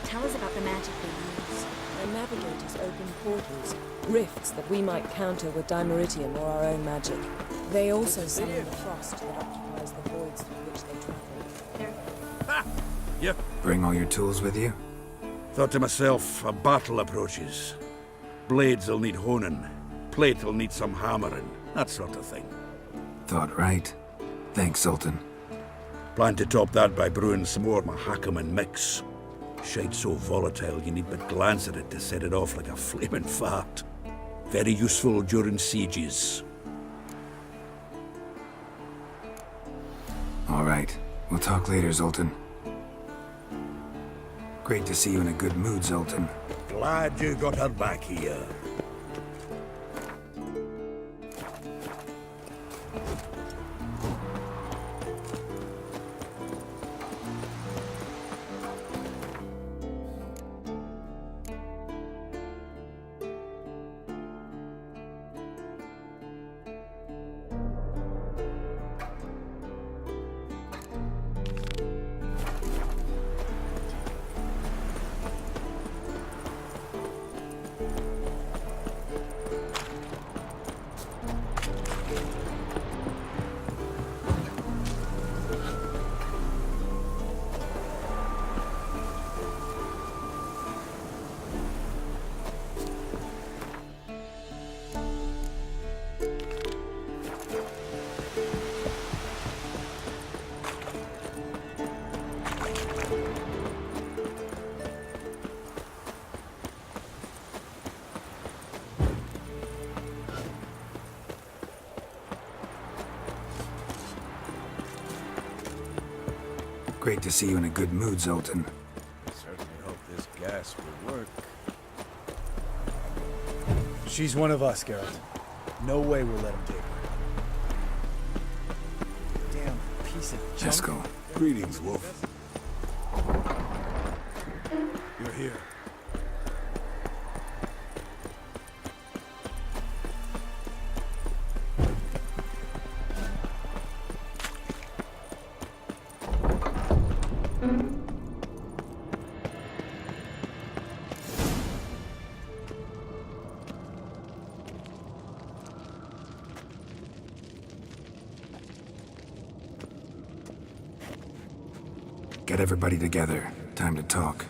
Tell us about the magic they use. Their navigators open portals, rifts that we might counter with Dimeritium or our own magic. They also summon the frost that occupies the voids through which they travel. Yep. Bring all your tools with you? Thought to myself, a battle approaches. Blades will need honing. Plate will need some hammering. That sort of thing. Thought right. Thanks, Sultan. Plan to top that by brewing some more Mahakaman mix. Shite so volatile you need but glance at it to set it off like a flaming fart. Very useful during sieges. All right. We'll talk later, Zoltan. Great to see you in a good mood, Zoltan. Glad you got her back here. Great to see you in a good mood, Zoltan. Certainly hope this gas will work. She's one of us, Geralt. No way we'll let him take her. Damn piece of junk. Eskel. Greetings, Wolf. You're here. Get everybody together. Time to talk.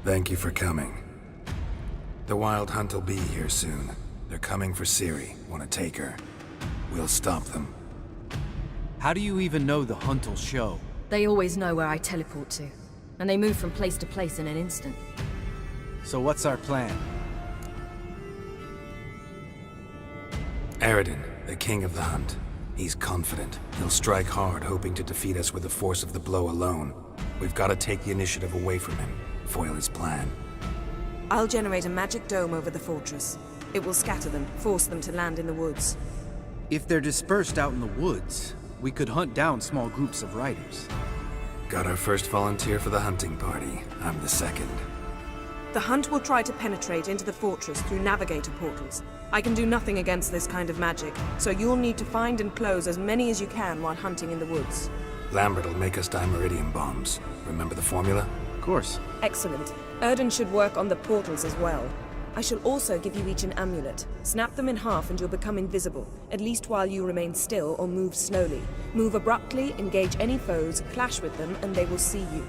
Thank you for coming. The Wild Hunt will be here soon. They're coming for Ciri. Want to take her. We'll stop them. How do you even know the hunt will show? They always know where I teleport to, and they move from place to place in an instant. So what's our plan? Aradin, the king of the hunt. He's confident. He'll strike hard, hoping to defeat us with the force of the blow alone. We've got to take the initiative away from him. Foil his plan. I'll generate a magic dome over the fortress. It will scatter them, force them to land in the woods. If they're dispersed out in the woods, we could hunt down small groups of riders. Got our first volunteer for the hunting party. I'm the second. The hunt will try to penetrate into the fortress through navigator portals. I can do nothing against this kind of magic, so you'll need to find and close as many as you can while hunting in the woods. Lambert will make us Dimeridium bombs. Remember the formula? Of course. Excellent. Erden should work on the portals as well. I shall also give you each an amulet. Snap them in half and you'll become invisible, at least while you remain still or move slowly. Move abruptly, engage any foes, clash with them, and they will see you.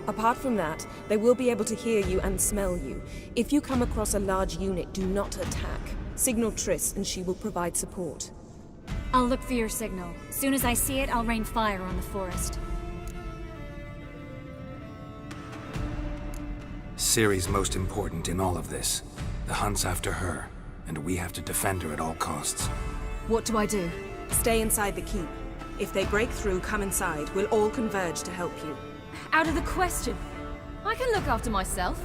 Apart from that, they will be able to hear you and smell you. If you come across a large unit, do not attack. Signal Triss and she will provide support. I'll look for your signal. Soon as I see it, I'll rain fire on the forest. Ciri's most important in all of this. The hunt's after her, and we have to defend her at all costs. What do I do? Stay inside the keep. If they break through, come inside. We'll all converge to help you. Out of the question. I can look after myself.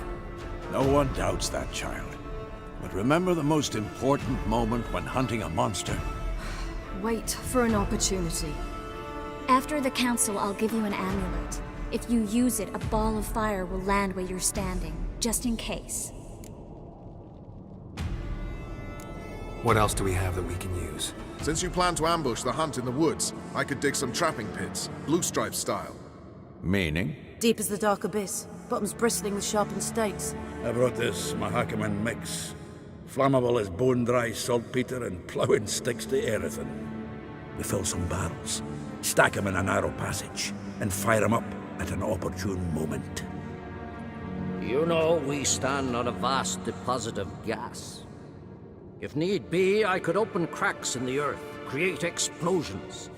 No one doubts that, child. But remember the most important moment when hunting a monster. Wait for an opportunity. After the council, I'll give you an amulet. If you use it, a ball of fire will land where you're standing, just in case. What else do we have that we can use? Since you plan to ambush the hunt in the woods, I could dig some trapping pits, blue stripe style. Meaning? Deep as the dark abyss, bottoms bristling with sharpened stakes. I brought this Mahakaman mix. Flammable as bone-dry saltpeter and ploughing sticks to anything. We fill some barrels, stack them in a narrow passage, and fire them up at an opportune moment. You know, we stand on a vast deposit of gas. If need be, I could open cracks in the earth, create explosions.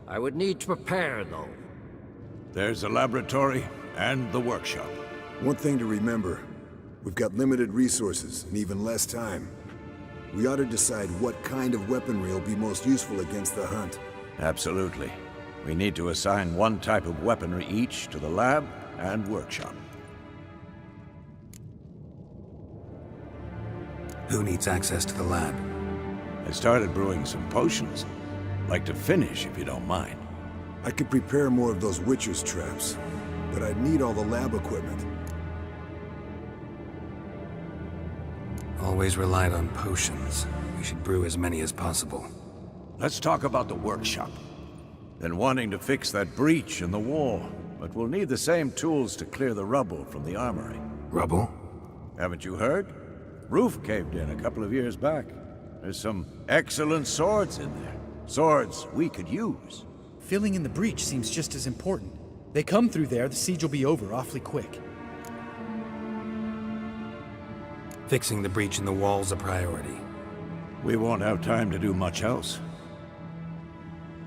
I would need to prepare, though. There's the laboratory and the workshop. One thing to remember, we've got limited resources and even less time. We ought to decide what kind of weaponry will be most useful against the hunt. Absolutely. We need to assign one type of weaponry each to the lab and workshop. Who needs access to the lab? I started brewing some potions. Like to finish, if you don't mind. I could prepare more of those Witcher's traps, but I'd need all the lab equipment. Always relied on potions. We should brew as many as possible. Let's talk about the workshop. Been wanting to fix that breach in the wall, but we'll need the same tools to clear the rubble from the armory. Rubble? Haven't you heard? Roof caved in a couple of years back. There's some excellent swords in there. Swords we could use. Filling in the breach seems just as important. They come through there, the siege will be over awfully quick. Fixing the breach in the wall's a priority. We won't have time to do much else.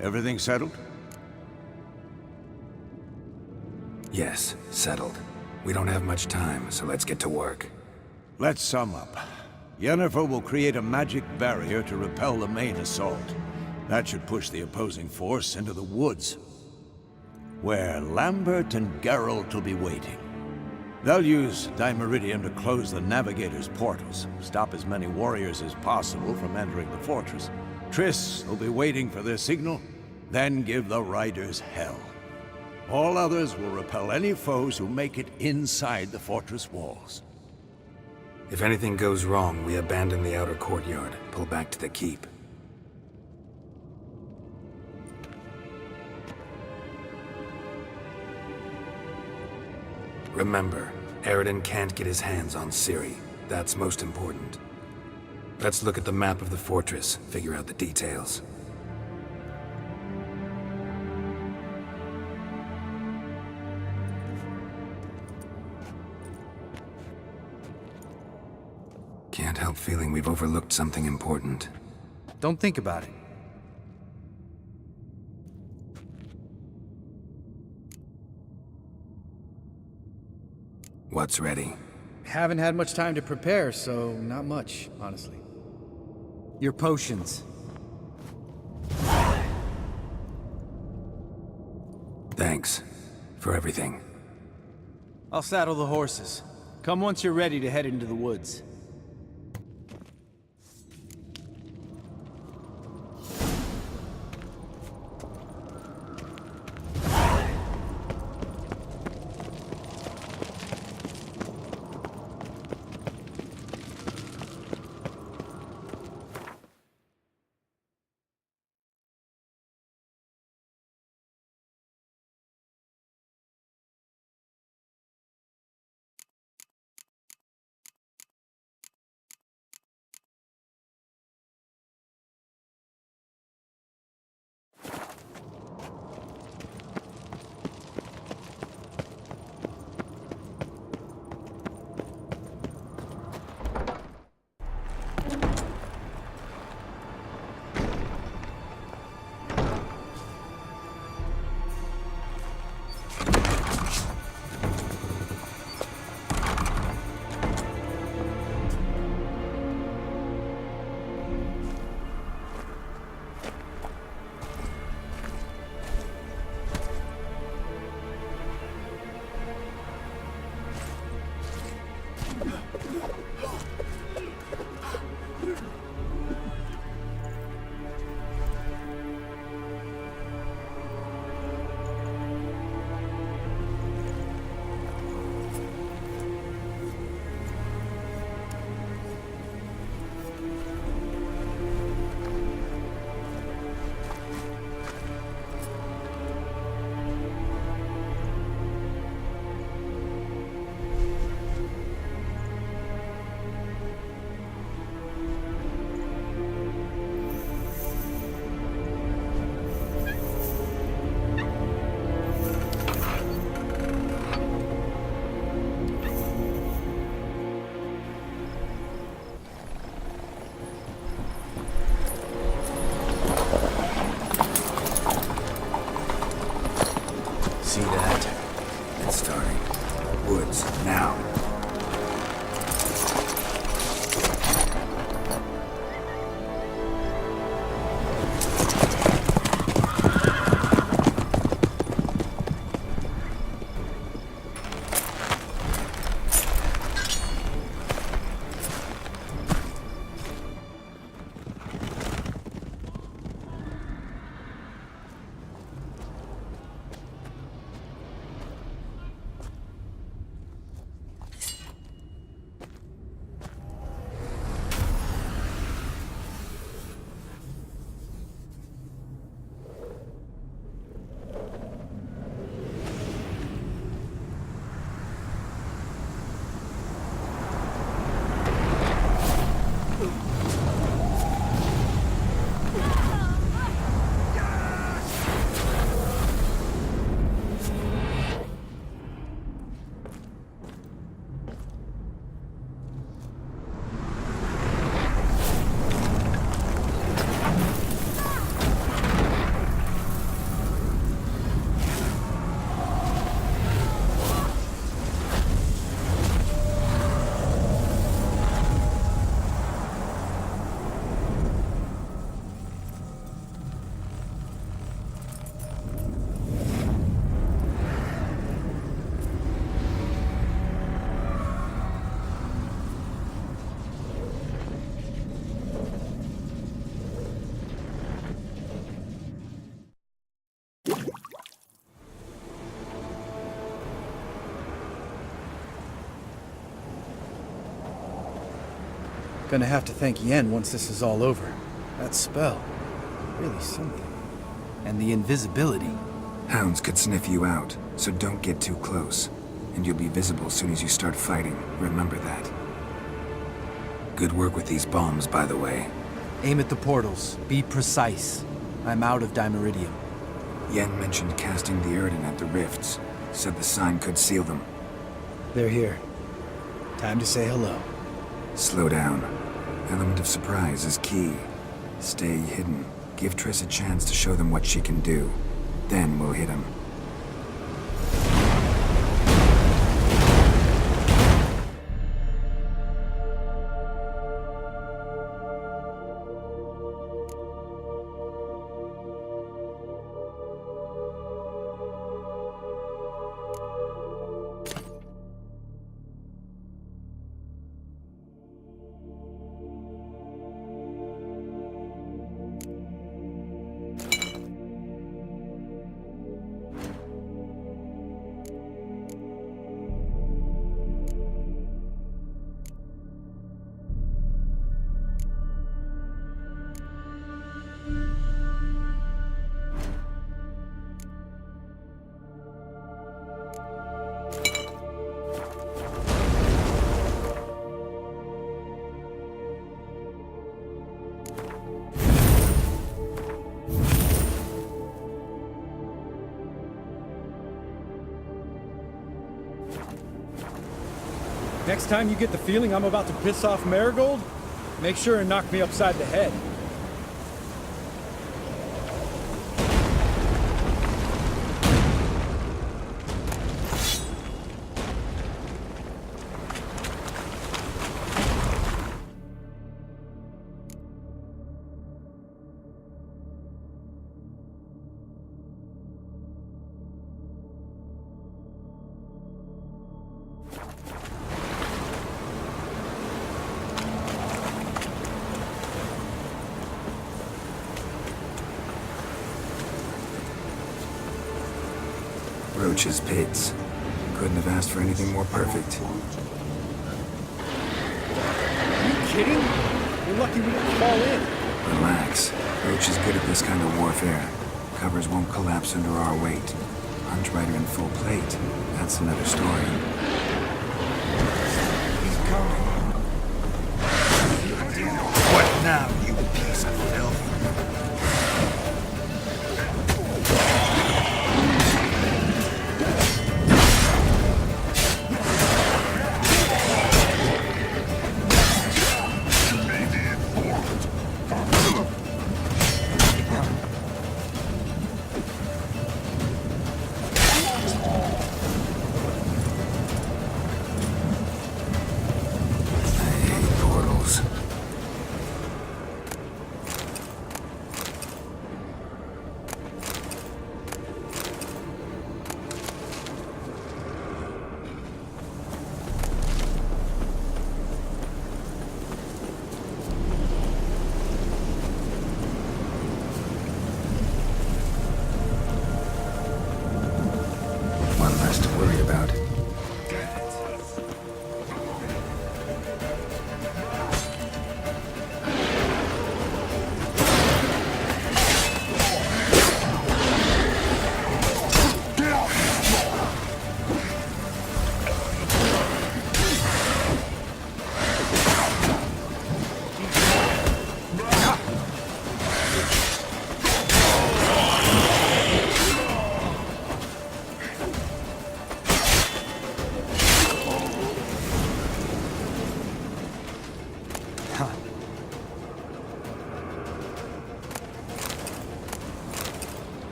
Everything settled? Yes, settled. We don't have much time, so let's get to work. Let's sum up. Yennefer will create a magic barrier to repel the main assault. That should push the opposing force into the woods, where Lambert and Geralt will be waiting. They'll use Dimeridium to close the Navigator's portals, stop as many warriors as possible from entering the fortress. Triss will be waiting for their signal, then give the riders hell. All others will repel any foes who make it inside the fortress walls. If anything goes wrong, we abandon the outer courtyard, pull back to the keep. Remember, Eridan can't get his hands on Ciri. That's most important. Let's look at the map of the fortress, figure out the details. Can't help feeling we've overlooked something important. Don't think about it. What's ready? Haven't had much time to prepare, so not much, honestly. Your potions. Thanks for everything. I'll saddle the horses. Come once you're ready to head into the woods. woods, now. Gonna have to thank Yen once this is all over. That spell, really something. And the invisibility. Hounds could sniff you out, so don't get too close. And you'll be visible as soon as you start fighting. Remember that. Good work with these bombs, by the way. Aim at the portals. Be precise. I'm out of Dimeridium. Yen mentioned casting the Erden at the rifts. Said the sign could seal them. They're here. Time to say hello. Slow down. Element of surprise is key. Stay hidden. Give Triss a chance to show them what she can do. Then we'll hit him. Next time you get the feeling I'm about to piss off Marigold, make sure and knock me upside the head. Roach's pits. Couldn't have asked for anything more perfect. Are you kidding? You're lucky we didn't fall in. Relax. Roach is good at this kind of warfare. Covers won't collapse under our weight. Huntrider in full plate. That's another story. He's coming. What now, you piece of filth?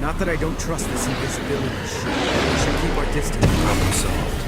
Not that I don't trust this invisibility shit. We should keep our distance. Problem solved.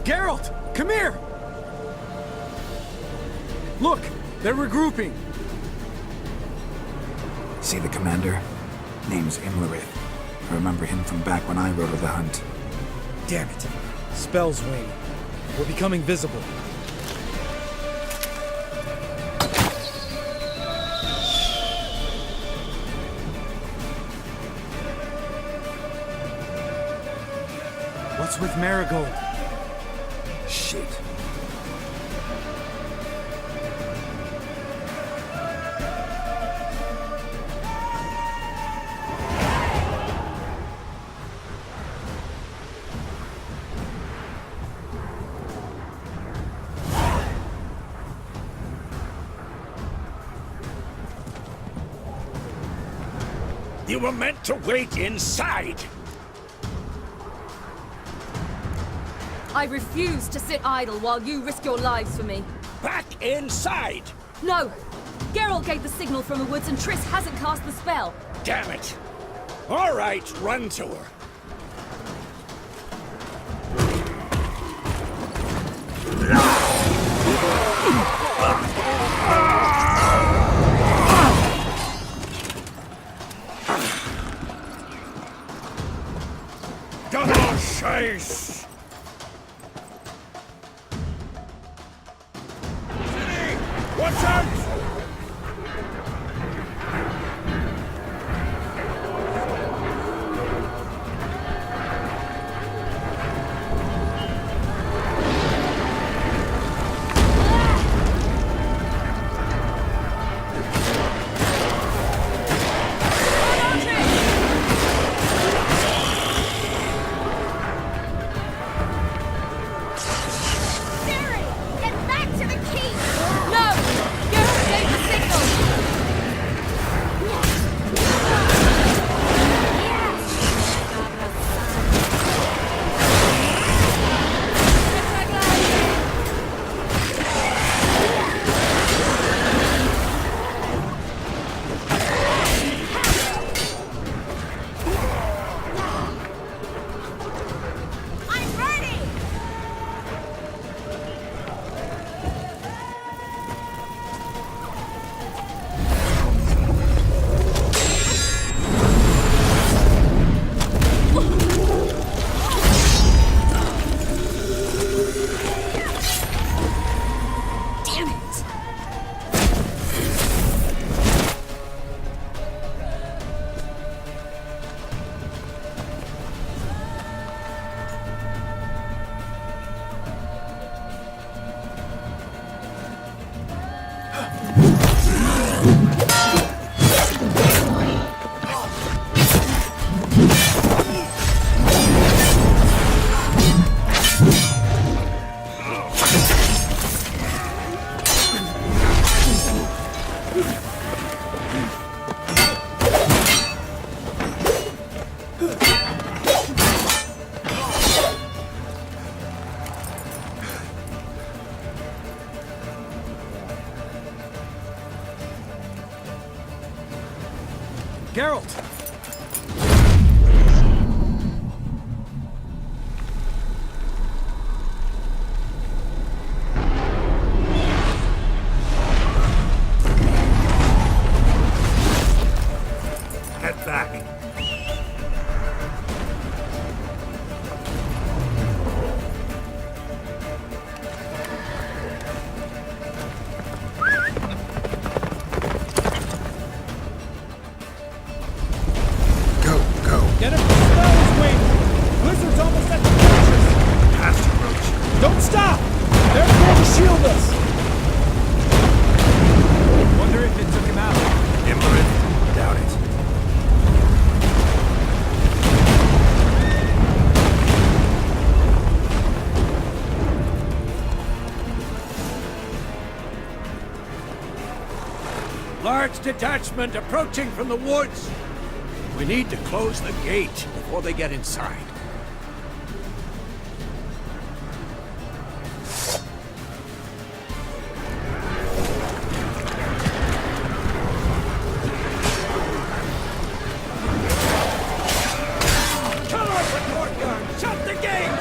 Geralt! Come here! Look! They're regrouping! See the commander? Name's Imlerith. I remember him from back when I rode the hunt. Damn it. Spell's waning. We're becoming visible. What's with Marigold? Shit. You were meant to wait inside! I refuse to sit idle while you risk your lives for me. Back inside! No! Geralt gave the signal from the woods and Triss hasn't cast the spell. Damn it! All right, run to her. Double chase! Watch out! Geralt! Head back. shield us! Wonder if it took him out. Imlerith? Doubt it. Large detachment approaching from the woods. We need to close the gate before they get inside. Cut off the courtyard! Shut the gate!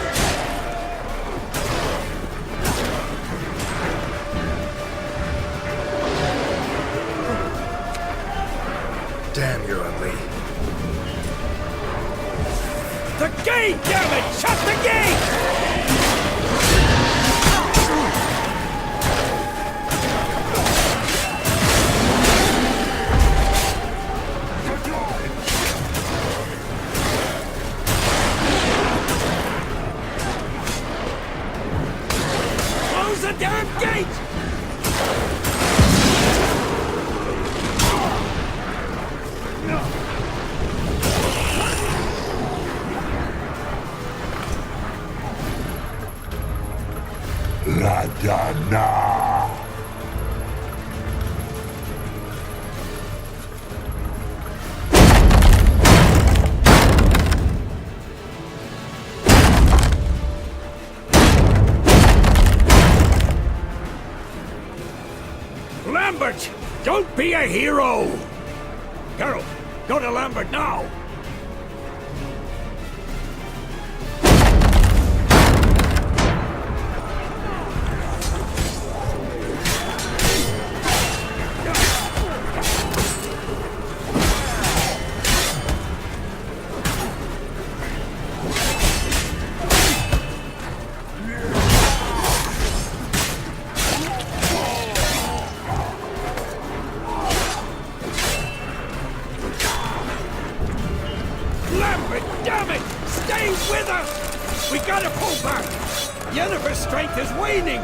Damn, you're ugly. The gate, damn it! Shut the gate! Close the damn gate! Ladana! Lambert! Don't be a hero! Carol, go to Lambert now! Lambert, damn it! Stay with us! We gotta pull back! Yennefer's strength is waning!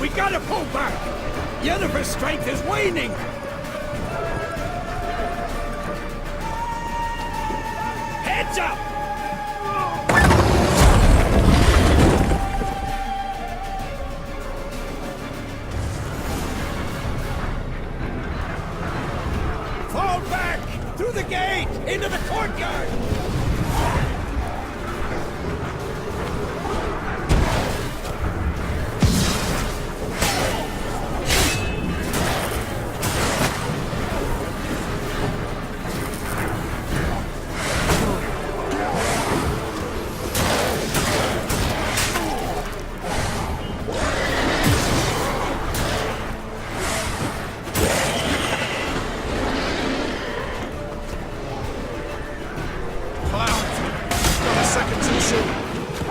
We gotta pull back! Yennefer's strength is waning! Heads up! Fall back! Through the gate! Into the courtyard!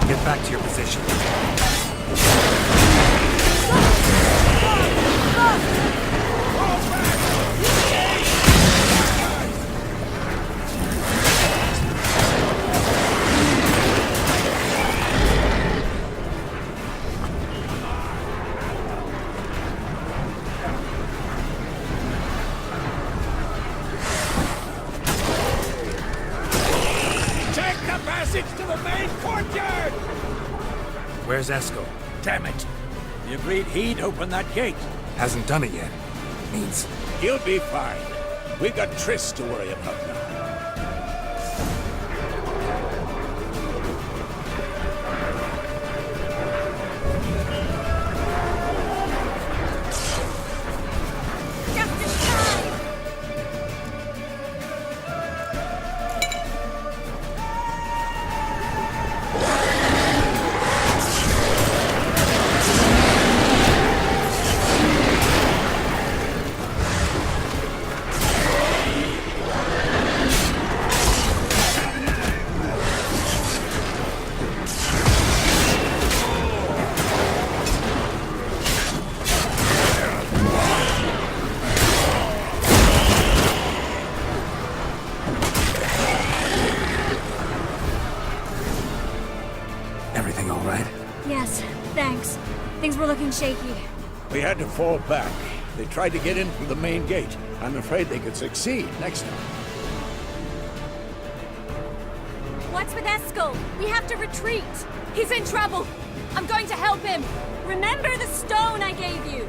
Get back to your position. Take the passage to the main courtyard! Where's Esco? Damn it! We agreed he'd open that gate. Hasn't done it yet. Means He'll be fine. We've got Triss to worry about now. Thanks. Things were looking shaky. We had to fall back. They tried to get in through the main gate. I'm afraid they could succeed next time. What's with Eskel? We have to retreat. He's in trouble. I'm going to help him. Remember the stone I gave you.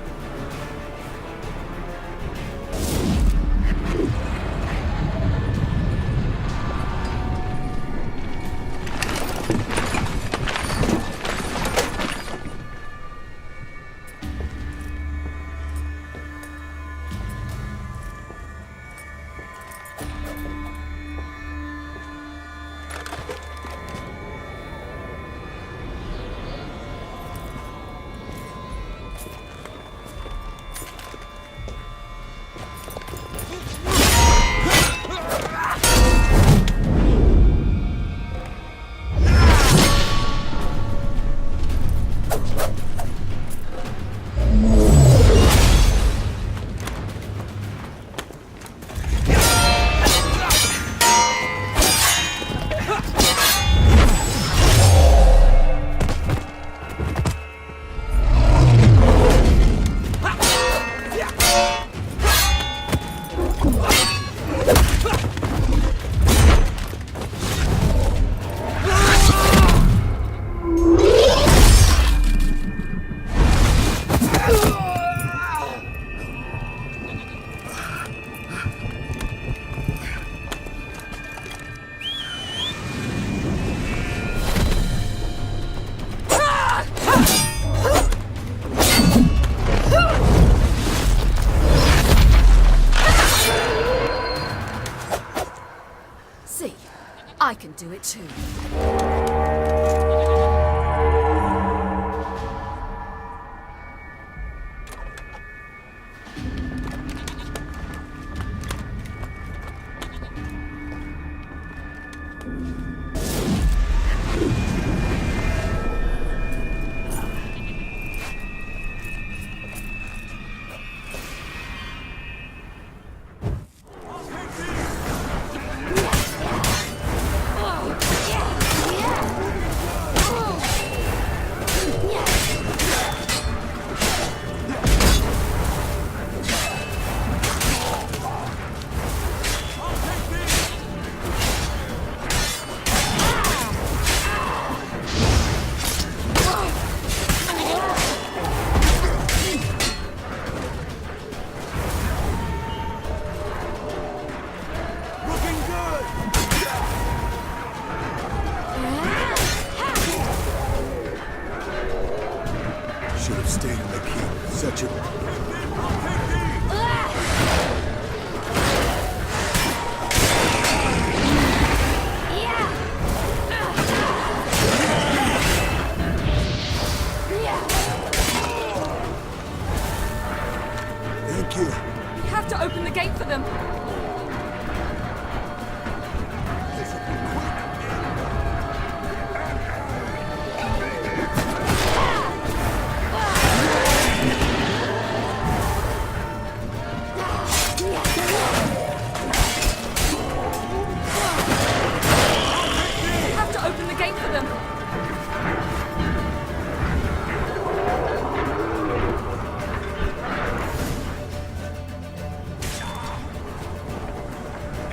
I can do it too.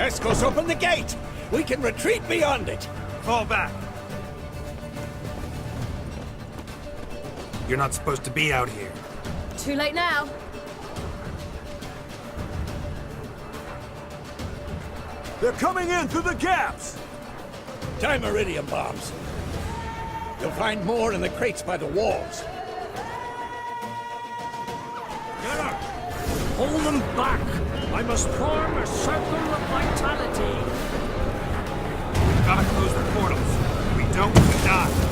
Eskel's open the gate! We can retreat beyond it! Fall back. You're not supposed to be out here. Too late now. They're coming in through the gaps! Time iridium bombs. You'll find more in the crates by the walls. Hold them back! I must form a circle of vitality. We gotta close the portals. If we don't, we die.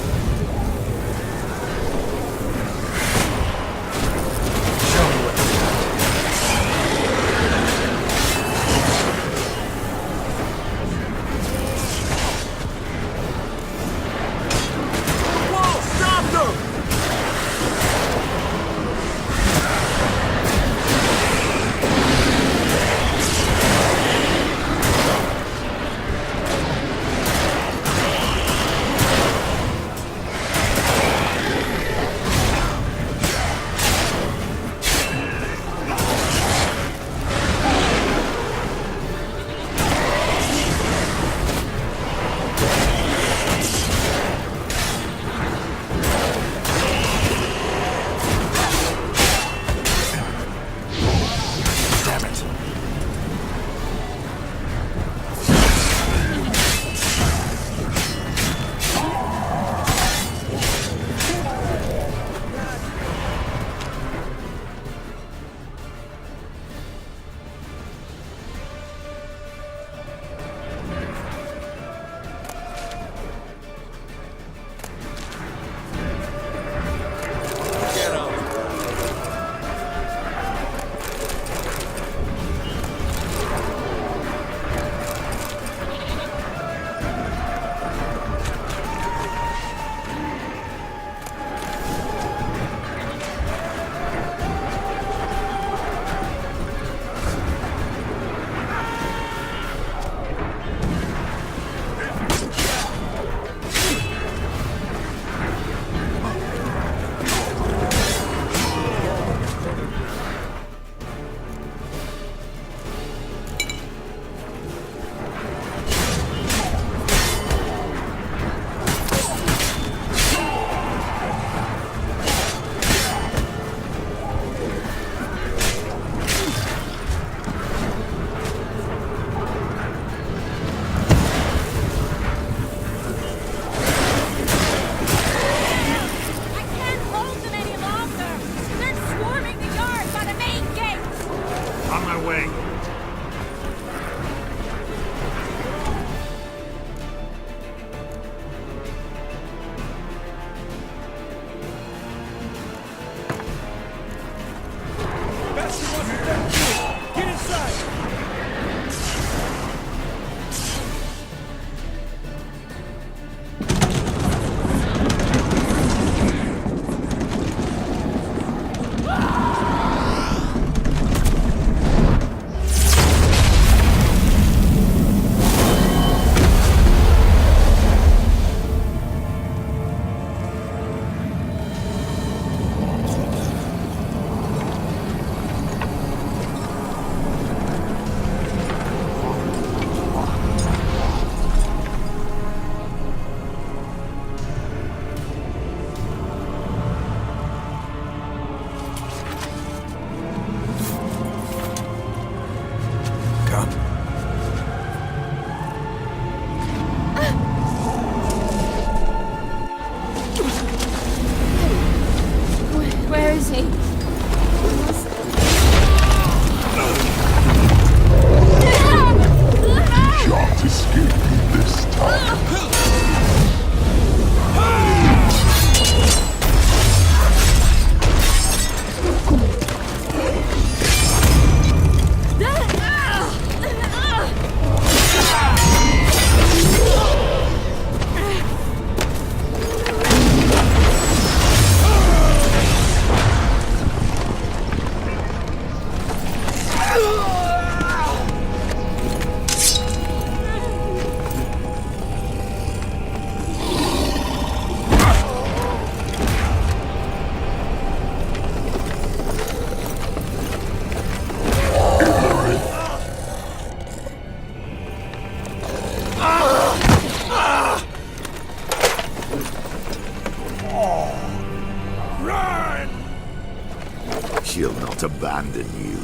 abandon you.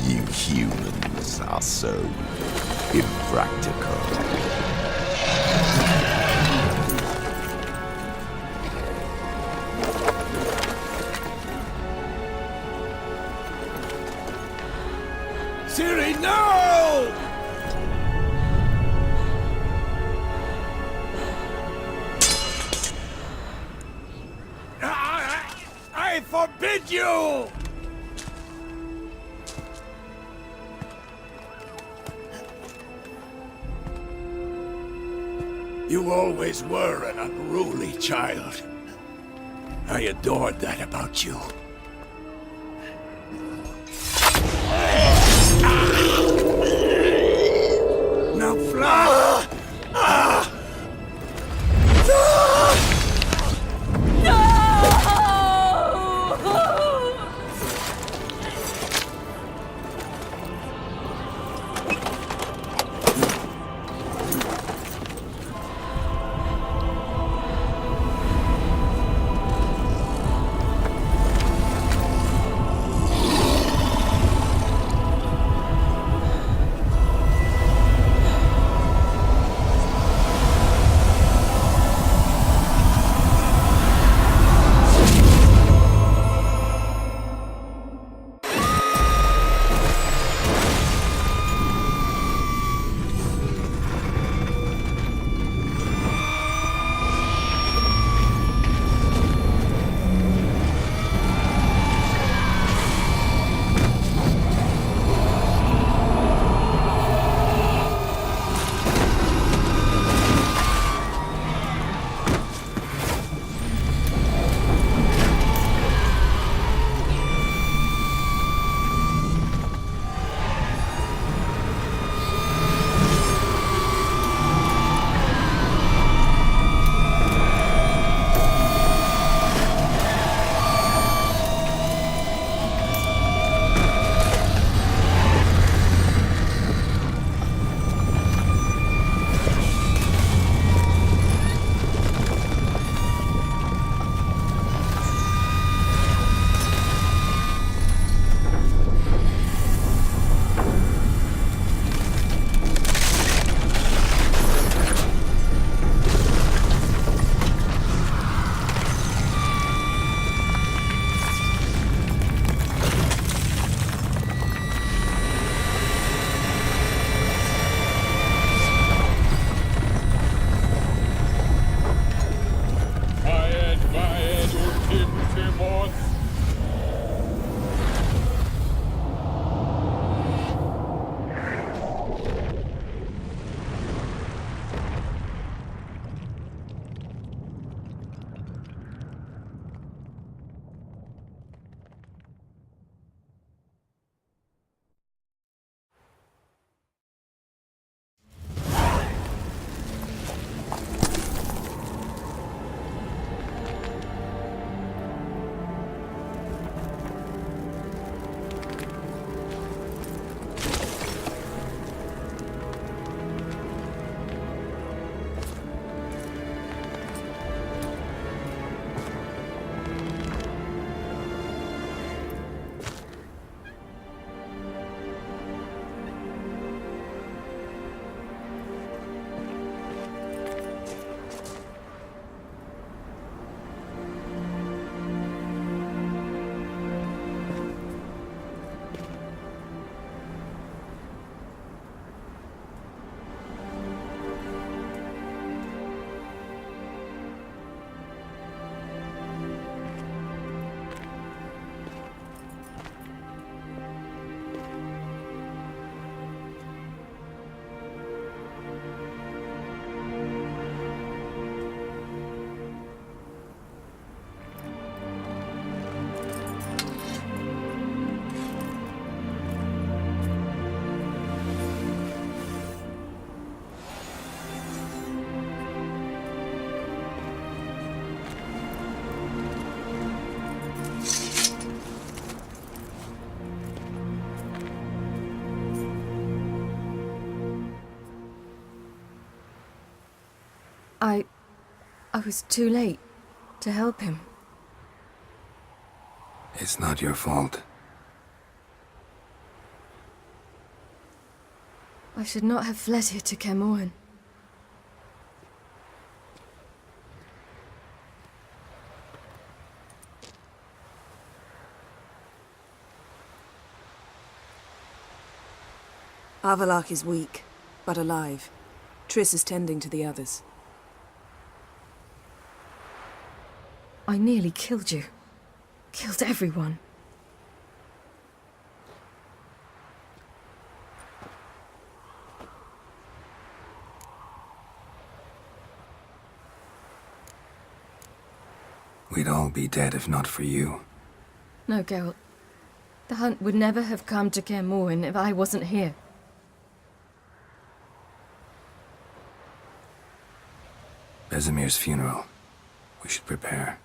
You humans are so impractical. Ciri, no! I forbid you! You always were an unruly child. I adored that about you. Now fly! I was too late to help him. It's not your fault. I should not have fled here to Kaer Morhen. Avallac'h is weak, but alive. Triss is tending to the others. I nearly killed you. Killed everyone. We'd all be dead if not for you. No, Geralt. The hunt would never have come to Kaer Morhen if I wasn't here. Vesemir's funeral. We should prepare.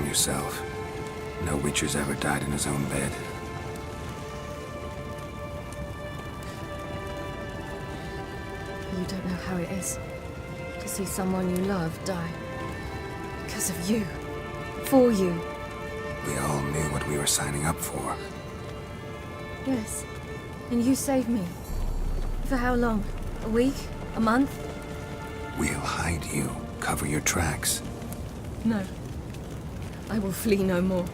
Yourself. No Witcher's ever died in his own bed. You don't know how it is to see someone you love die. Because of you. For you. We all knew what we were signing up for. Yes. And you saved me. For how long? A week? A month? We'll hide you. Cover your tracks. No. I will flee no more.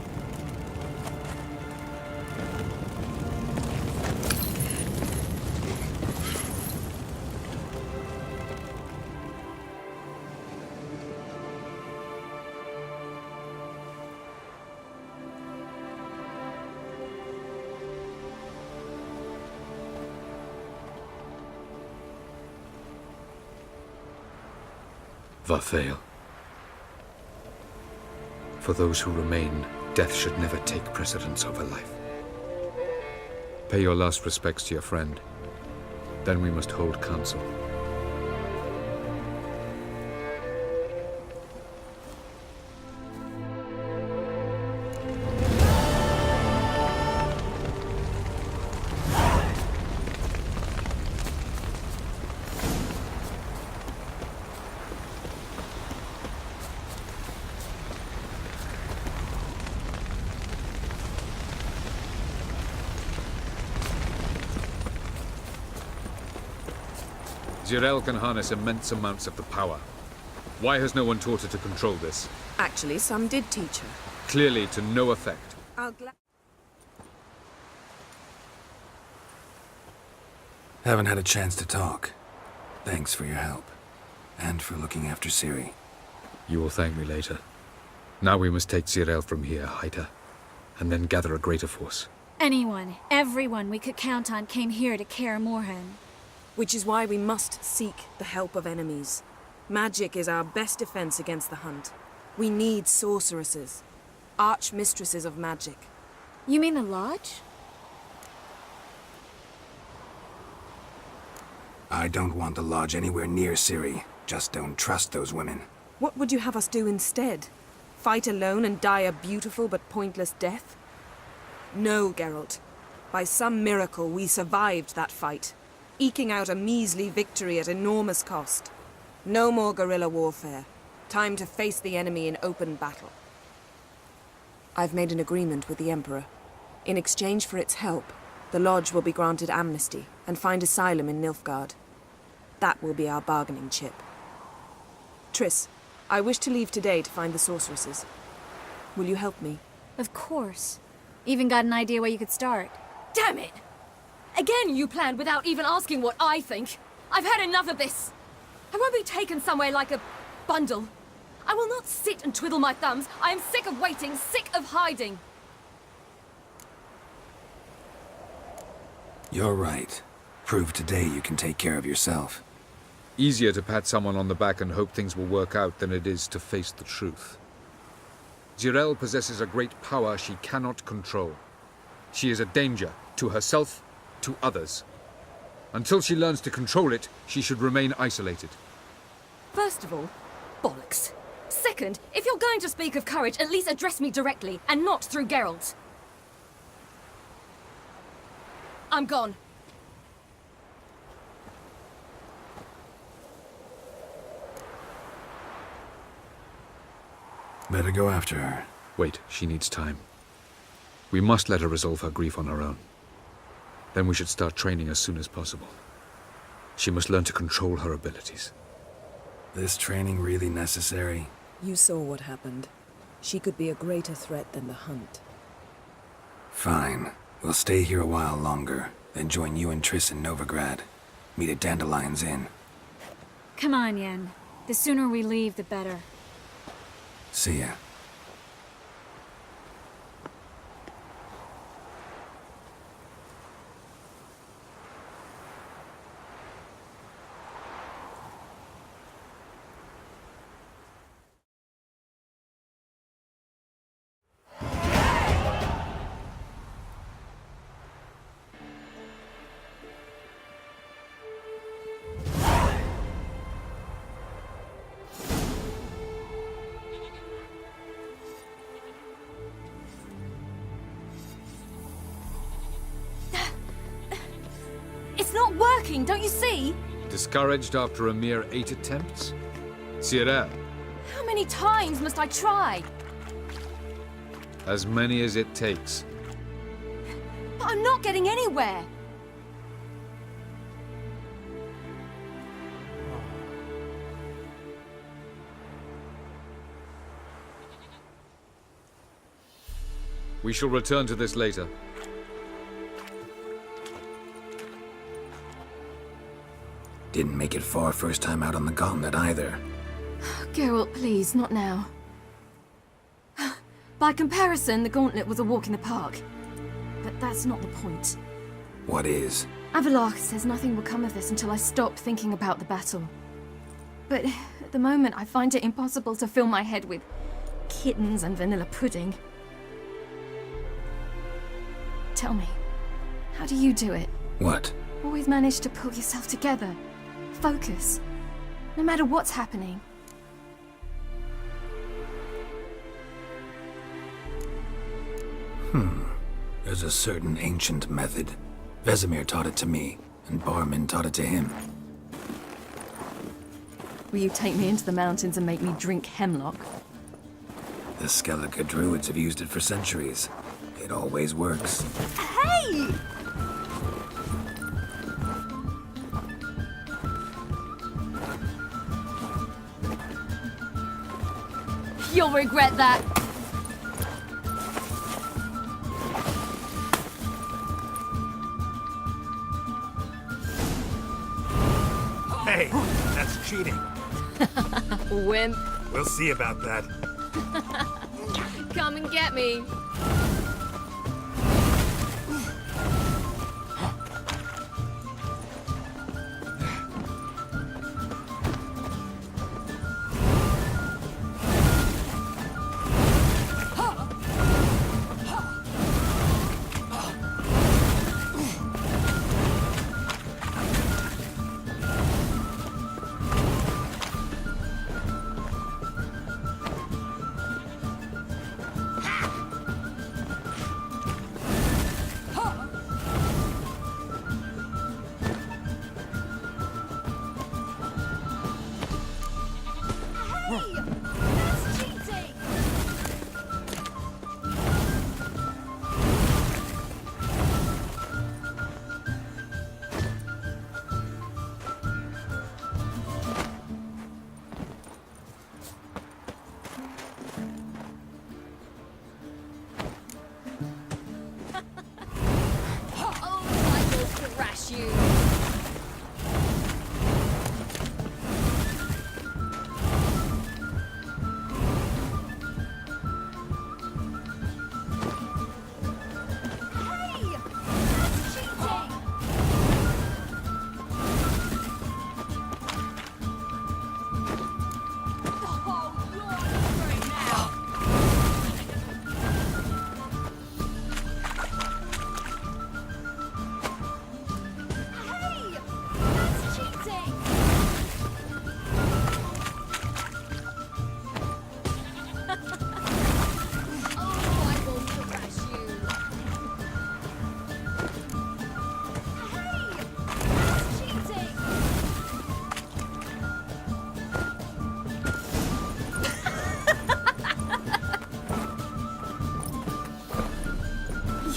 Varthael. For those who remain, death should never take precedence over life. Pay your last respects to your friend. Then we must hold council. Zyrel can harness immense amounts of the power. Why has no one taught her to control this? Actually, some did teach her. Clearly to no effect. I'll Haven't had a chance to talk. Thanks for your help. And for looking after Ciri. You will thank me later. Now we must take Zirael from here, Haida, and then gather a greater force. Anyone, everyone we could count on came here to Kaer Morhen. Which is why we must seek the help of enemies. Magic is our best defense against the Hunt. We need sorceresses. Archmistresses of magic. You mean the Lodge? I don't want the Lodge anywhere near Ciri. Just don't trust those women. What would you have us do instead? Fight alone and die a beautiful but pointless death? No, Geralt. By some miracle, we survived that fight, eking out a measly victory at enormous cost. No more guerrilla warfare. Time to face the enemy in open battle. I've made an agreement with the Emperor. In exchange for its help, the Lodge will be granted amnesty and find asylum in Nilfgaard. That will be our bargaining chip. Triss, I wish to leave today to find the sorceresses. Will you help me? Of course. Even got an idea where you could start. Damn it! Again you planned without even asking what I think. I've had enough of this. I won't be taken somewhere like a bundle. I will not sit and twiddle my thumbs. I am sick of waiting, sick of hiding. You're right. Prove today you can take care of yourself. Easier to pat someone on the back and hope things will work out than it is to face the truth. Zirael possesses a great power she cannot control. She is a danger to herself, to others. Until she learns to control it, she should remain isolated. First of all, bollocks. Second, if you're going to speak of courage, at least address me directly, and not through Geralt. I'm gone. Better go after her. Wait, she needs time. We must let her resolve her grief on her own. Then we should start training as soon as possible. She must learn to control her abilities. This training really necessary? You saw what happened. She could be a greater threat than the Hunt. Fine. We'll stay here a while longer, then join you and Triss in Novigrad. Meet at Dandelion's Inn. Come on, Yen. The sooner we leave, the better. See ya. Not working, don't you see? Discouraged after a mere 8 attempts? Zirael. How many times must I try? As many as it takes. But I'm not getting anywhere. We shall return to this later. Didn't make it far first time out on the gauntlet either. Geralt, please, not now. By comparison, the gauntlet was a walk in the park. But that's not the point. What is? Avallac'h says nothing will come of this until I stop thinking about the battle. But at the moment, I find it impossible to fill my head with kittens and vanilla pudding. Tell me, how do you do it? What? Always manage to pull yourself together. Focus. No matter what's happening. There's a certain ancient method. Vesemir taught it to me, and Barman taught it to him. Will you take me into the mountains and make me drink hemlock? The Skellige druids have used it for centuries. It always works. Hey! You'll regret that. That's cheating. Wimp. We'll see about that. Come and get me. You.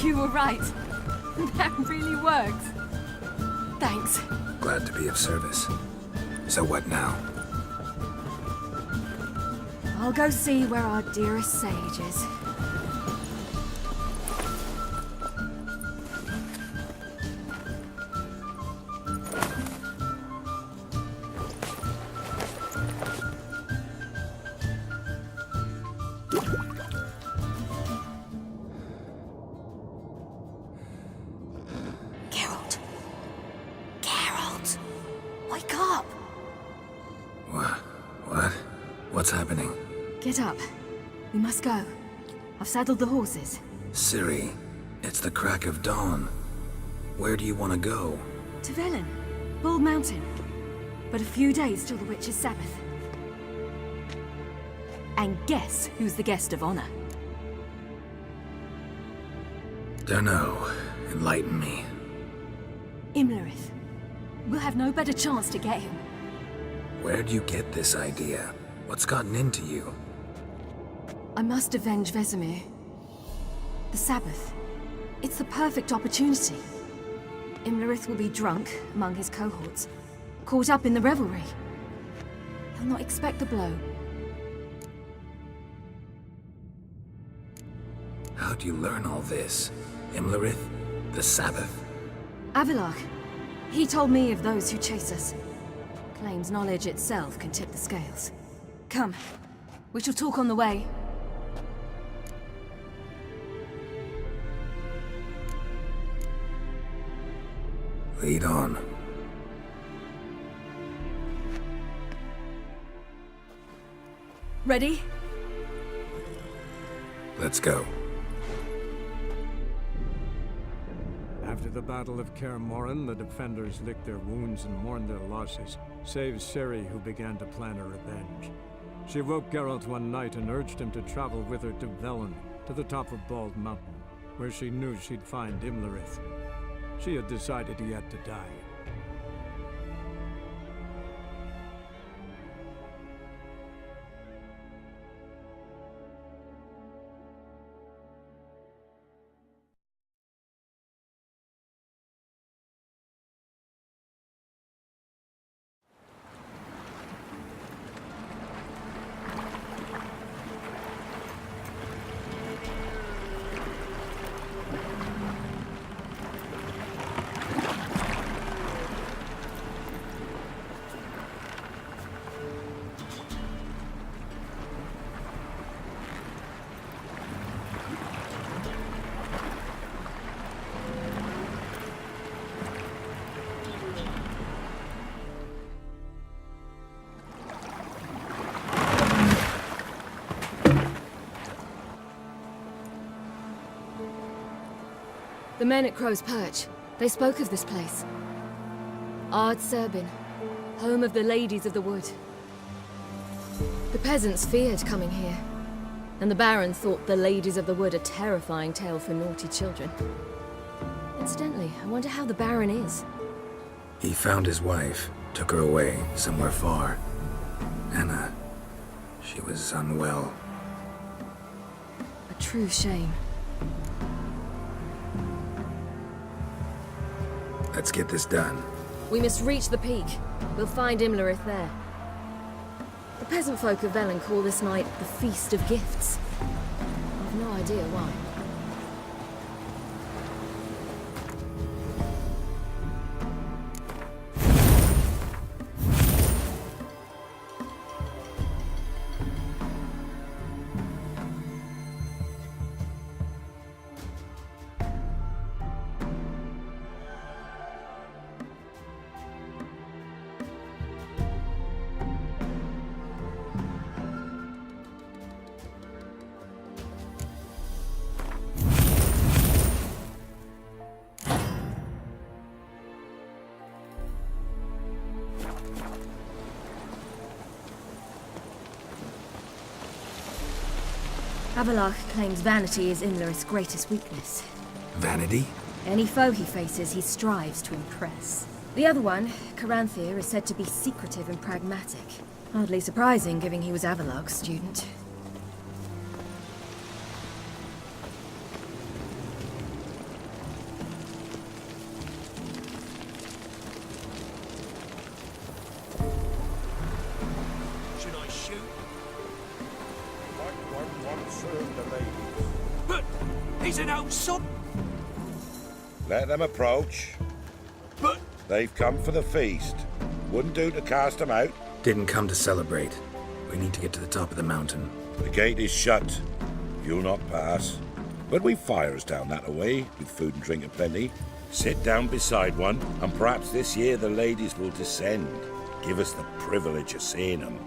You were right. That really works. Thanks. Glad to be of service. So what now? I'll go see where our dearest sage is. What's happening? Get up. We must go. I've saddled the horses. Ciri, it's the crack of dawn. Where do you want to go? To Velen. Bald Mountain. But a few days till the Witch's Sabbath. And guess who's the guest of honor? Dunno. Enlighten me. Imlerith. We'll have no better chance to get him. Where'd you get this idea? What's gotten into you? I must avenge Vesemir. The Sabbath. It's the perfect opportunity. Imlerith will be drunk among his cohorts, caught up in the revelry. He'll not expect the blow. How'd you learn all this? Imlerith? The Sabbath? Avilark. He told me of those who chase us. Claims knowledge itself can tip the scales. Come. We shall talk on the way. Lead on. Ready? Let's go. After the Battle of Kaer Morhen, the defenders licked their wounds and mourned their losses, save Ciri, who began to plan her revenge. She woke Geralt one night and urged him to travel with her to Velen, to the top of Bald Mountain, where she knew she'd find Imlerith. She had decided he had to die. men at Crow's Perch, they spoke of this place. Ard Serbin, home of the Ladies of the Wood. The peasants feared coming here, and the Baron thought the Ladies of the Wood a terrifying tale for naughty children. Incidentally, I wonder how the Baron is. He found his wife, took her away, somewhere far. Anna, she was unwell. A true shame. Let's get this done. We must reach the peak. We'll find Imlerith there. The peasant folk of Velen call this night the Feast of Gifts. I've no idea why. Avalach claims vanity is Imlerith's greatest weakness. Vanity? Any foe he faces, he strives to impress. The other one, Caranthir, is said to be secretive and pragmatic. Hardly surprising, given he was Avalach's student. Should I shoot? Won't serve the ladies. But he's an old sod. Let them approach. But they've come for the feast. Wouldn't do to cast them out. Didn't come to celebrate. We need to get to the top of the mountain. The gate is shut. You'll not pass. But we've fires down that away, with food and drink aplenty. Sit down beside one, and perhaps this year the ladies will descend. Give us the privilege of seeing them.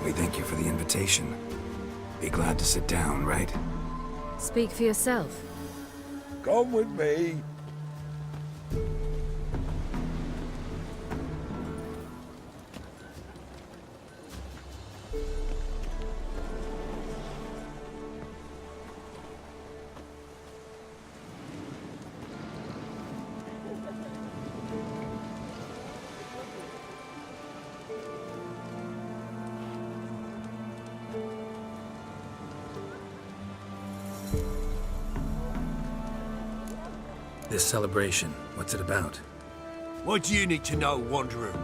We thank you for the invitation. Be glad to sit down, right? Speak for yourself. Come with me. This celebration, what's it about? what do you need to know, Wanderer?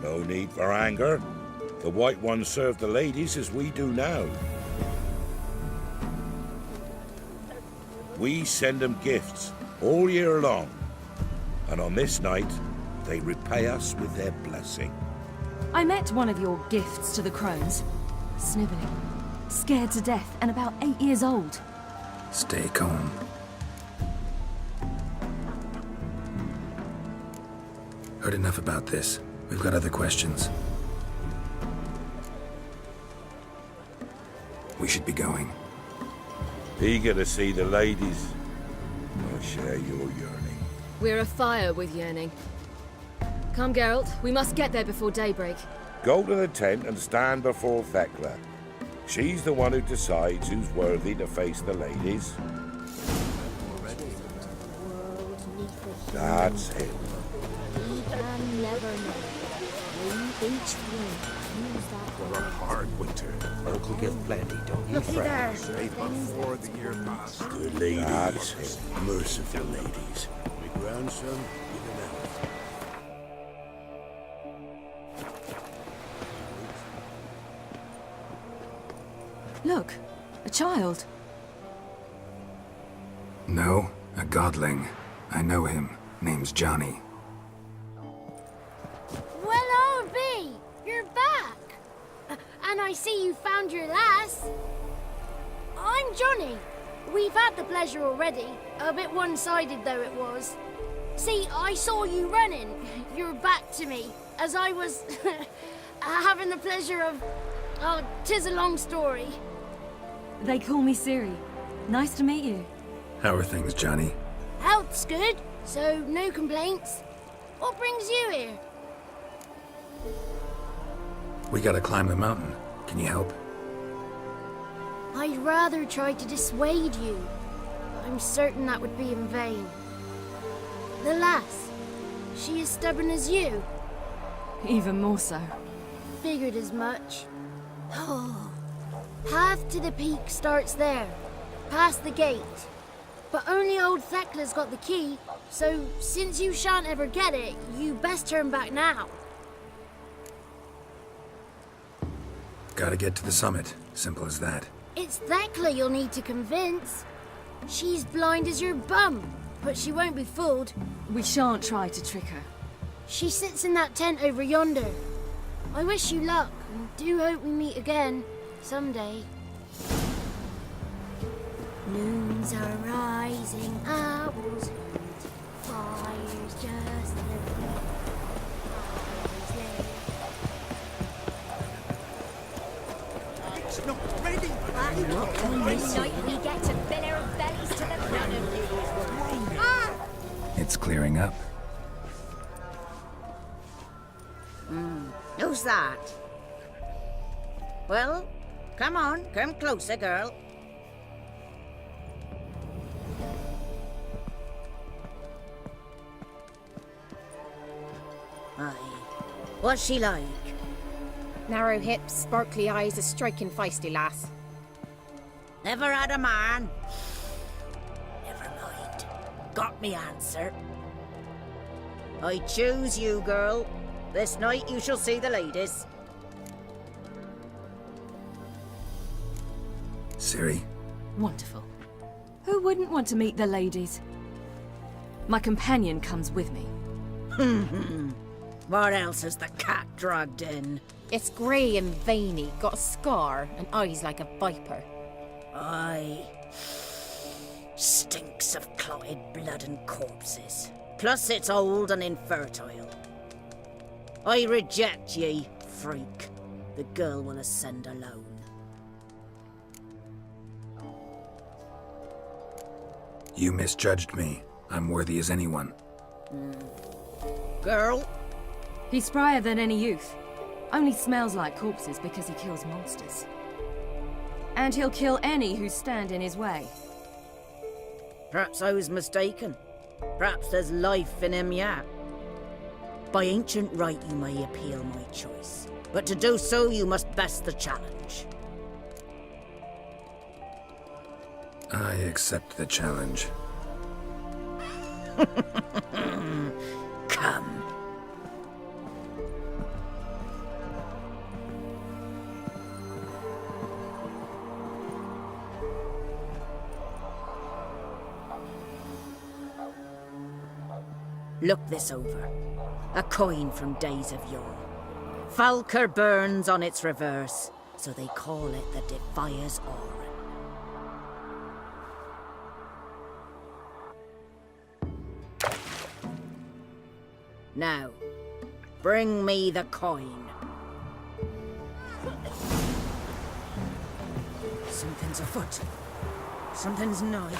No need for anger. The White Ones serve the ladies as we do now. We send them gifts all year long. And on this night, they repay us with their blessing. I met one of your gifts to the crones. Sniveling, scared to death, and about 8 years old. Stay calm. Heard enough about this. We've got other questions. We should be going. Eager to see the ladies. I share your yearning. We're afire with yearning. Come, Geralt. We must get there before daybreak. Go to the tent and stand before Thekla. She's the one who decides who's worthy to face the ladies. That's it. For a hard winter. Folk will get plenty, don't you Looky there. Save before the year passed. Good ladies. That's it. Merciful ladies. My grandson, give an elf. Look, a child. No, a godling. I know him. Name's Johnny. Well, old B, you're back. And I see you found your lass. I'm Johnny. We've had the pleasure already, a bit one-sided though it was. See, I saw you running, your back to me, as I was having the pleasure of... Oh, 'tis a long story. They call me Ciri. Nice to meet you. How are things, Johnny? Health's good, so no complaints. What brings you here? We gotta climb the mountain. Can you help? I'd rather try to dissuade you. I'm certain that would be in vain. The lass, she as stubborn as you? Even more so. Figured as much. Path to the peak starts there, past the gate. But only old Thekla's got the key, so since you shan't ever get it, you best turn back now. Gotta get to the summit. Simple as that. It's Thekla you'll need to convince. She's blind as your bum, but she won't be fooled. We shan't try to trick her. She sits in that tent over yonder. I wish you luck, and do hope we meet again, someday. Moons are rising, owls hoot, fires just It's not ready. Night we get to fill our bellies to the brim. It's clearing up. Who's that? Well, come on, come closer, girl. Aye. What's she like? Narrow hips, sparkly eyes, a striking feisty lass. Never had a man. Never mind. Got me answer. I choose you, girl. This night you shall see the ladies. Ciri? Wonderful. Who wouldn't want to meet the ladies? My companion comes with me. What else has the cat dragged in? It's grey and veiny, got a scar, and eyes like a viper. Aye. Stinks of clotted blood and corpses. Plus it's old and infertile. I reject ye, freak. The girl will ascend alone. You misjudged me. I'm worthy as anyone. Girl? He's sprier than any youth. Only smells like corpses because he kills monsters. And he'll kill any who stand in his way. Perhaps I was mistaken. Perhaps there's life in him yet. By ancient right you may appeal my choice, but to do so you must best the challenge. I accept the challenge. Come. Look this over. A coin from days of yore. Falker burns on its reverse, so they call it the Defier's Aura. Now, bring me the coin. Something's afoot. Something's nigh.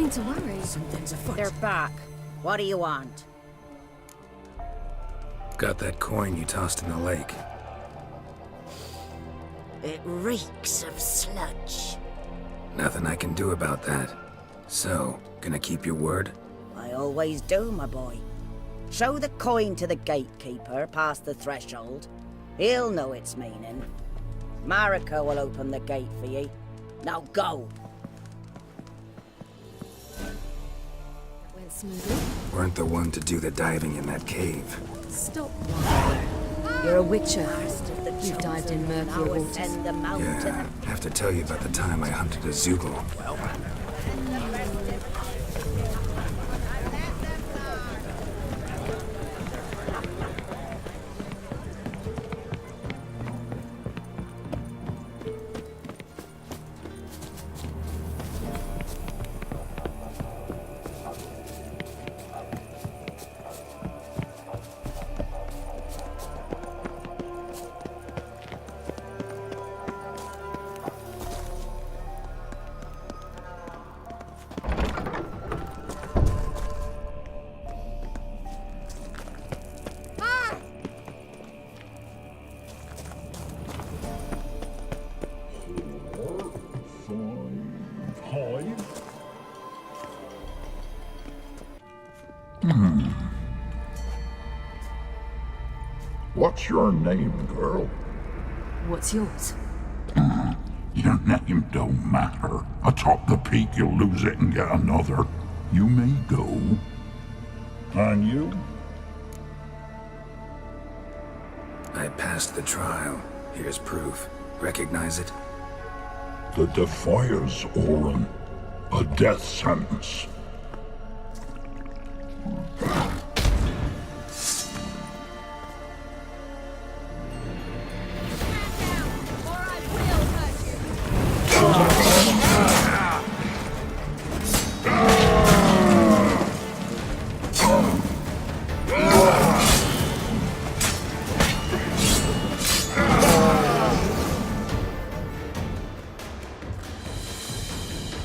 mean to worry. Something's afoot. They're back. What do you want? Got that coin you tossed in the lake. It reeks of sludge. Nothing I can do about that. So, gonna keep your word? I always do, my boy. Show the coin to the gatekeeper past the threshold. He'll know its meaning. Marika will open the gate for ye. Now go! Went smoothly. Weren't the one to do the diving in that cave. Stop whining. You're a witcher. You've dived in murkier waters. Yeah, have to tell you about the time I hunted a Zoogle. What's your name, girl? What's yours? Your name don't matter. Atop the peak, you'll lose it and get another. You may go. And you? I passed the trial. Here's proof. Recognize it? The Defiers, Orin. A death sentence.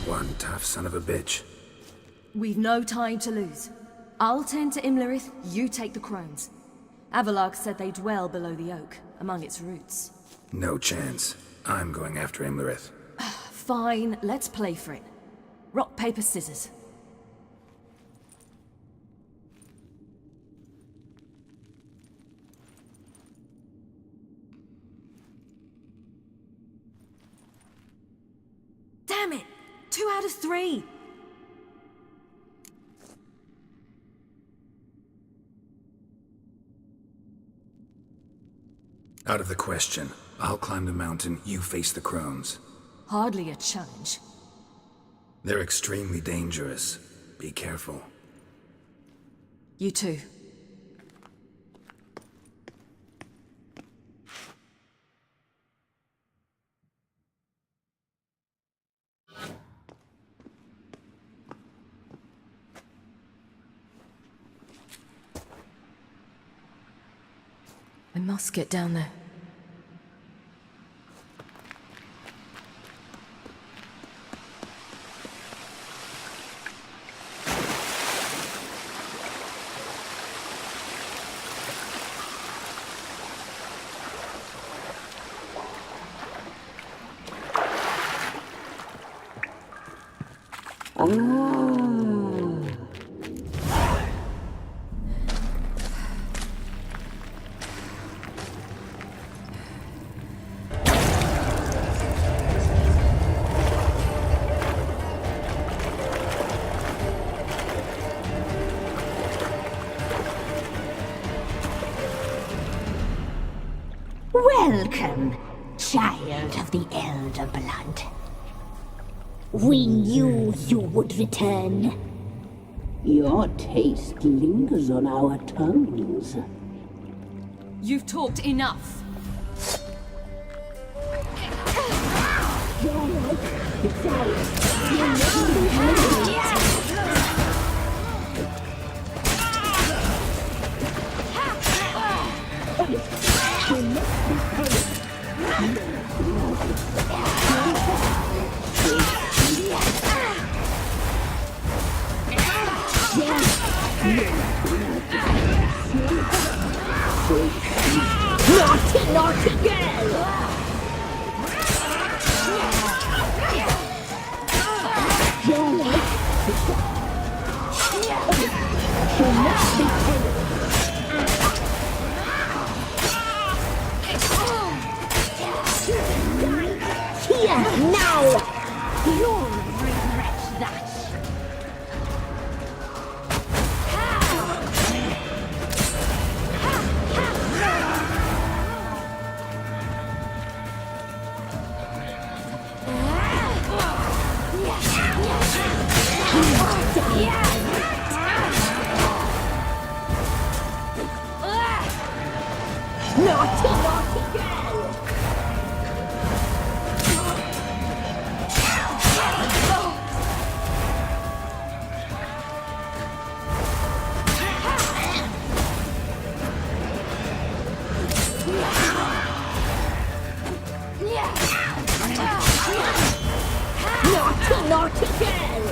One tough son of a bitch. We've no time to lose. I'll tend to Imlerith, you take the crones. Avalark said they dwell below the oak, among its roots. No chance. I'm going after Imlerith. Fine, let's play for it. Rock, paper, scissors. Damn it! 2 out of 3! Out of the question. I'll climb the mountain, you face the crones. Hardly a challenge. They're extremely dangerous. Be careful. You too. I must get down there. Welcome, child of the Elder Blood. We knew you would return. Your taste lingers on our tongues. You've talked enough. Naughty, naughty girl! Here, now! You'll regret that. Naughty, naughty girl! Naughty, naughty girl!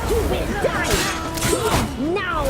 You will die! Now!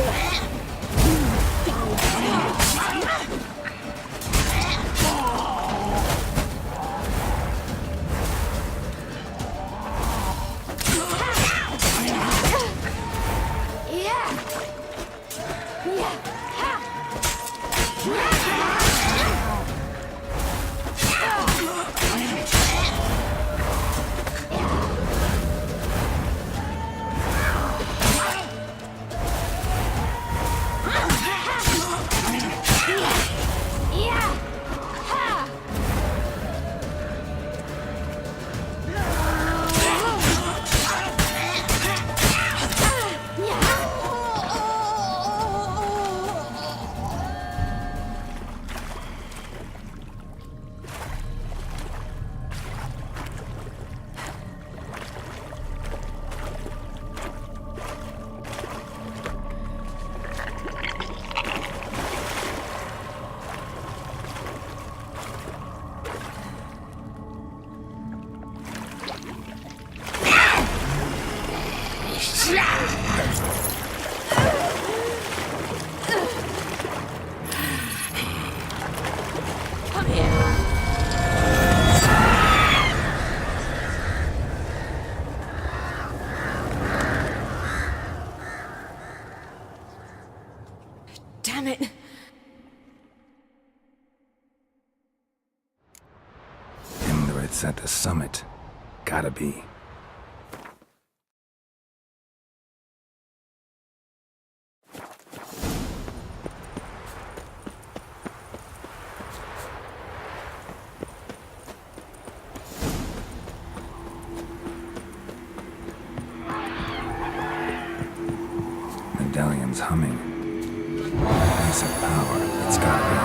Damn it! It's at the summit. Gotta be. Medallion's humming. Piece of power. It's gotta be.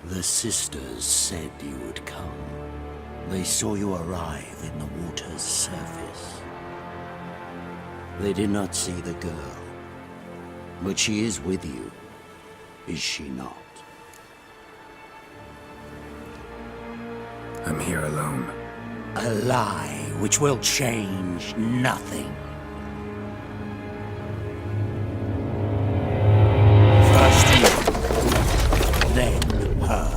The sisters said you would come. They saw you arrive in the water's surface. They did not see the girl. But she is with you, is she not? I'm here alone. A lie which will change nothing. First you, then her.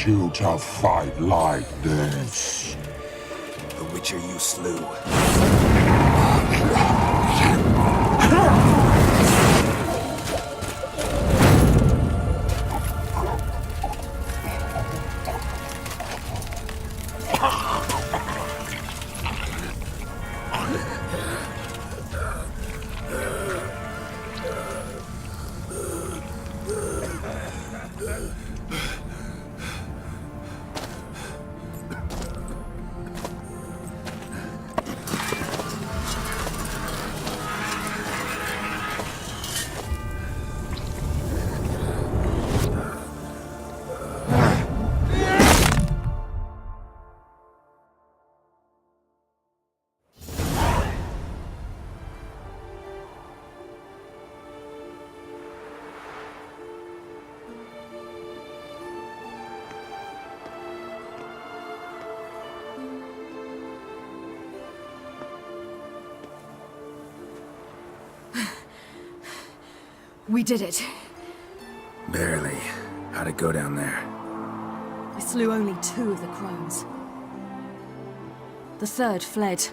you to fight like this. The Witcher you slew. We did it. Barely. How'd it go down there? I slew only 2 of the crones. The third fled,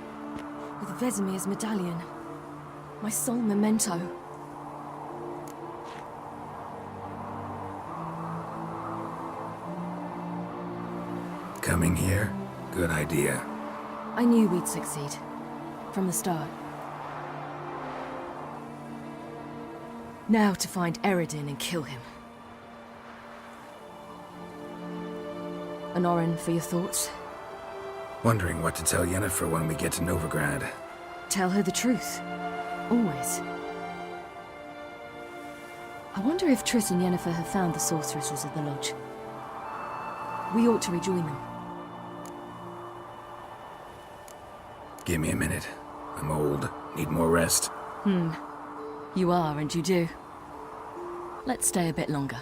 with Vesemir's medallion. My sole memento. Coming here? Good idea. I knew we'd succeed. From the start. Now to find Eredin and kill him. Honorin, for your thoughts? Wondering what to tell Yennefer when we get to Novigrad. Tell her the truth. Always. I wonder if Triss and Yennefer have found the sorceresses of the Lodge. We ought to rejoin them. Give me a minute. I'm old. Need more rest. You are, and you do. Let's stay a bit longer.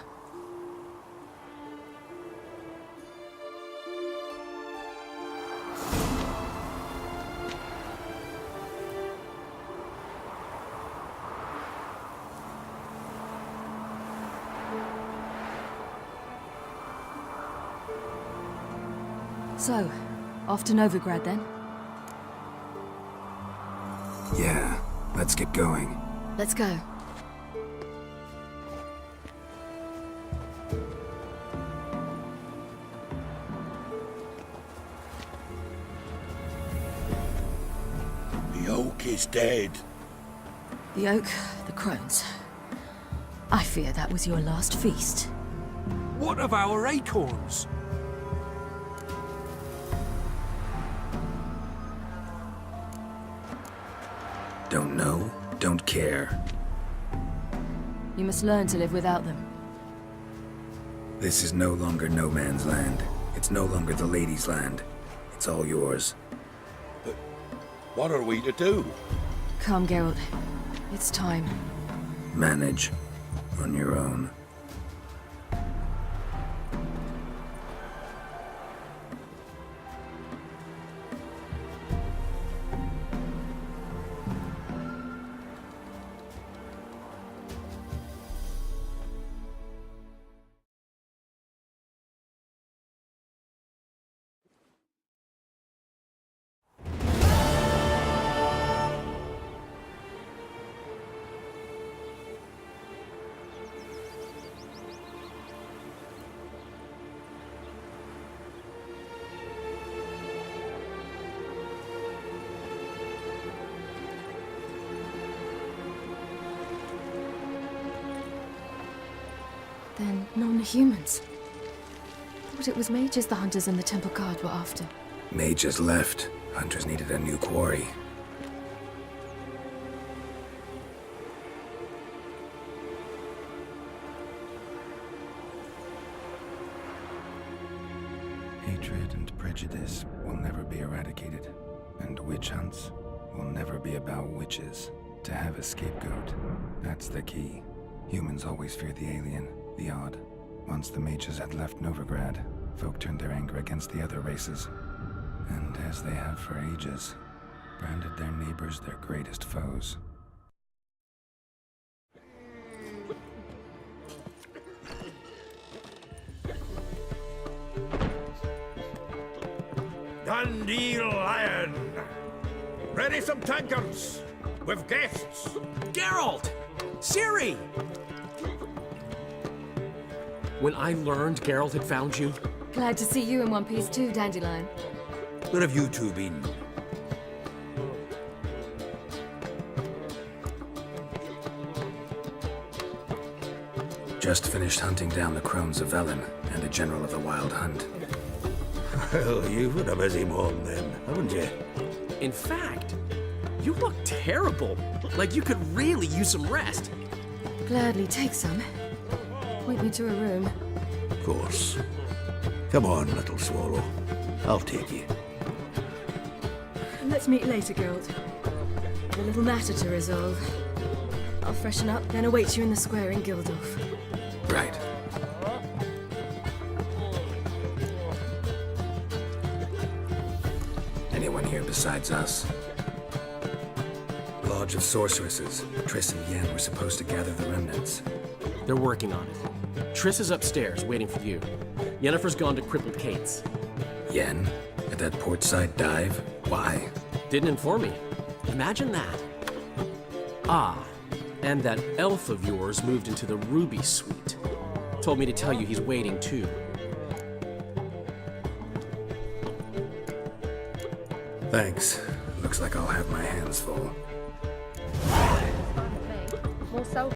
So, off to Novigrad then? Yeah, let's get going. Let's go. The oak is dead. The oak, the crones. I fear that was your last feast. What of our acorns? Don't know, don't care. You must learn to live without them. This is no longer no man's land. It's no longer the lady's land. It's all yours. But what are we to do? Come, Geralt. It's time. Manage. On your own. Then non-humans. Thought it was mages the hunters and the temple guard were after. Mages left. Hunters needed a new quarry. Hatred and prejudice will never be eradicated, and witch hunts will never be about witches. To have a scapegoat, that's the key. Humans always fear the alien, the odd. Once the mages had left Novigrad, folk turned their anger against the other races. And as they have for ages, branded their neighbors their greatest foes. Pandil Lion! Ready some tankards! With guests! Geralt! Ciri! When I learned Geralt had found you... Glad to see you in one piece too, Dandelion. Where have you two been? Just finished hunting down the crones of Velen and a general of the Wild Hunt. Well, you've had a busy morning then, haven't you? In fact, you look terrible. Like you could really use some rest. Gladly take some. Point me to a room. Of course. Come on, little swallow. I'll take you. Let's meet later, Geralt. I've a little matter to resolve. I'll freshen up, then await you in the square in Gildorf. Right. Anyone here besides us? Lodge of Sorceresses. Triss and Yen were supposed to gather the remnants. They're working on it. Triss is upstairs, waiting for you. Yennefer's gone to Crippled Kate's. Yen? At that portside dive? Why? Didn't inform me. Imagine that. Ah, and that elf of yours moved into the Ruby Suite. Told me to tell you he's waiting too. Thanks. Looks like I'll have my hands full. More so.